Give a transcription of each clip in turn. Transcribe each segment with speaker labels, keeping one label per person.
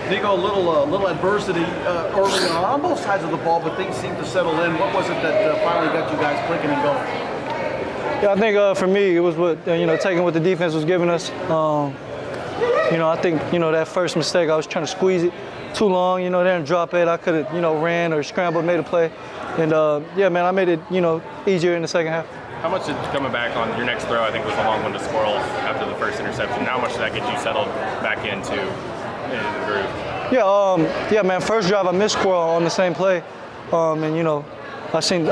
Speaker 1: Nico, a little adversity early on both sides of the ball, but things seemed to settle in. What was it that finally got you guys clicking and going?
Speaker 2: Yeah, I think for me it was what taking what the defense was giving us. I think that first mistake I was trying to squeeze it too long. They didn't drop it. I could have ran or scrambled, made a play, and yeah, man, I made it easier in the second half.
Speaker 3: How much did coming back on your next throw, I think, was the long one to squirrel after the first interception? How much did that get you settled back into the groove?
Speaker 2: Yeah, man. First drive I missed squirrel on the same play, and I seen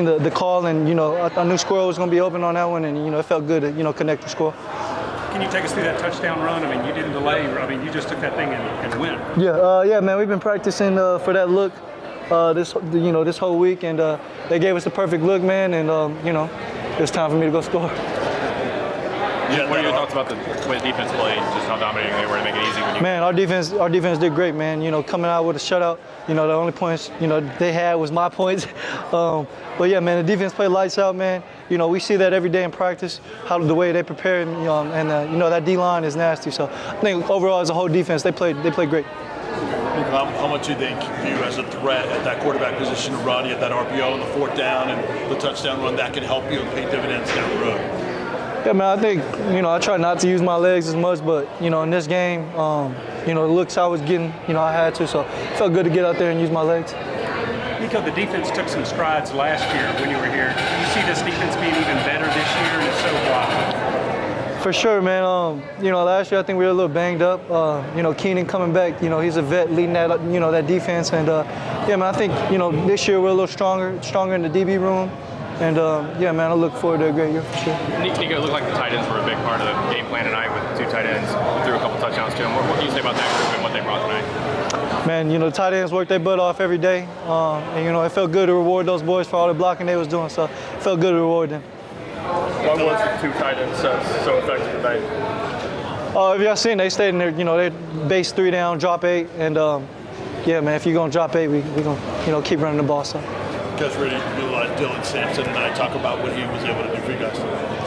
Speaker 2: the call, and I knew squirrel was going to be open on that one, and it felt good to connect the squirrel.
Speaker 4: Can you take us through that touchdown run? I mean, you didn't delay. I mean, you just took that thing and went.
Speaker 2: Yeah, man. We've been practicing for that look this whole week, and they gave us the perfect look, man. And it's time for me to go score.
Speaker 3: Yeah, what are your thoughts about the way the defense played? Just how dominating they were to make it easy when you.
Speaker 2: Man, our defense did great, man. Coming out with a shutout. The only points they had was my points. But yeah, man, the defense played lights out, man. We see that every day in practice, the way they prepare, and that D-line is nasty. So I think overall as a whole defense, they played great.
Speaker 5: How much do you think you as a threat at that quarterback position to run, you had that RPO on the fourth down and the touchdown run, that can help you and pay dividends down the road?
Speaker 2: Yeah, man, I think, I try not to use my legs as much, but, in this game, the looks I was getting, I had to, so it felt good to get out there and use my legs.
Speaker 4: Nico, the defense took some strides last year when you were here. Do you see this defense being even better this year, and if so, why?
Speaker 2: For sure, man. Last year I think we were a little banged up. Keenan coming back, he's a vet leading that, that defense. And yeah, man, I think, this year we're a little stronger in the DB room. And yeah, man, I look forward to a great year for sure.
Speaker 3: Nico, it looked like the tight ends were a big part of the game plan tonight with two tight ends. We threw a couple touchdowns to them. What can you say about that group and what they brought tonight?
Speaker 2: Man, the tight ends work their butt off every day. And, it felt good to reward those boys for all the blocking they was doing. So it felt good to reward them.
Speaker 3: Why was the two tight ends so effective tonight?
Speaker 2: If y'all seen, they stayed in there, they base 3 down, drop 8. And yeah, man, if you're going to drop 8, we're going to keep running the ball. So.
Speaker 5: Guys ready to utilize Dylan Sampson tonight? Talk about what he was able to do for you guys.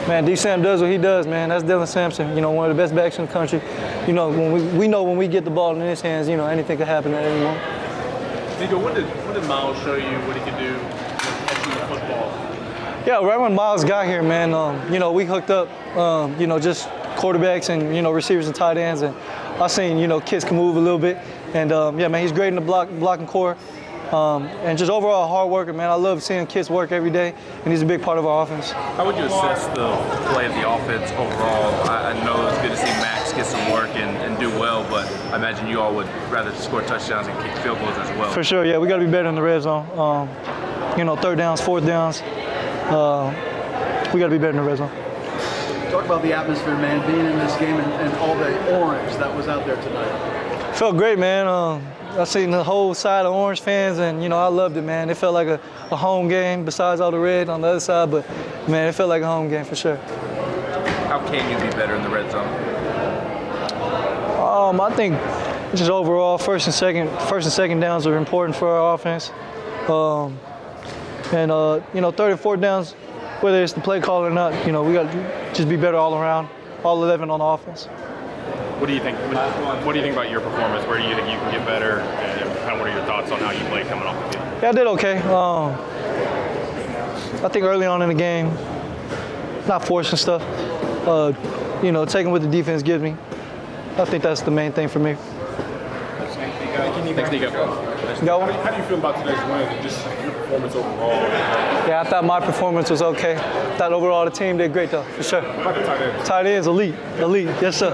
Speaker 2: Man, D-Sam does what he does, man. That's Dylan Sampson, one of the best backs in the country. When we get the ball in his hands, anything could happen at any moment.
Speaker 6: Nico, when did Miles show you what he could do catching the football?
Speaker 2: Yeah, right when Miles got here, man, we hooked up, just quarterbacks and, receivers and tight ends. And I seen, kids can move a little bit. And, yeah, man, he's great in the blocking core. And just overall hard worker, man. I love seeing kids work every day, and he's a big part of our offense.
Speaker 3: How would you assess the play of the offense overall? I know it's good to see Max get some work and do well, but I imagine you all would rather score touchdowns and kick field goals as well.
Speaker 2: For sure, yeah. We got to be better in the red zone. Third downs, fourth downs. We got to be better in the red zone.
Speaker 1: Talk about the atmosphere, man, being in this game and all the orange that was out there tonight.
Speaker 2: Felt great, man. I seen the whole side of Orange fans, and I loved it, man. It felt like a home game. Besides all the red on the other side, but man, it felt like a home game for sure.
Speaker 3: How can you be better in the red zone?
Speaker 2: I think just overall, first and second downs are important for our offense, and third and fourth downs, whether it's the play call or not, we got to just be better all around, all 11 on the offense.
Speaker 3: What do you think? What do you think about your performance? Where do you think you can get better? And kind of what are your thoughts on how you play coming off the field?
Speaker 2: Yeah, I did okay. I think early on in the game, not forcing stuff. Taking what the defense gives me. I think that's the main thing for me.
Speaker 3: Thanks, Nico.
Speaker 6: How do you feel about today's win and just your performance overall?
Speaker 2: Yeah, I thought my performance was okay. I thought overall the team did great though, for sure.
Speaker 6: How about the tight ends?
Speaker 2: Tight ends, elite, yes sir.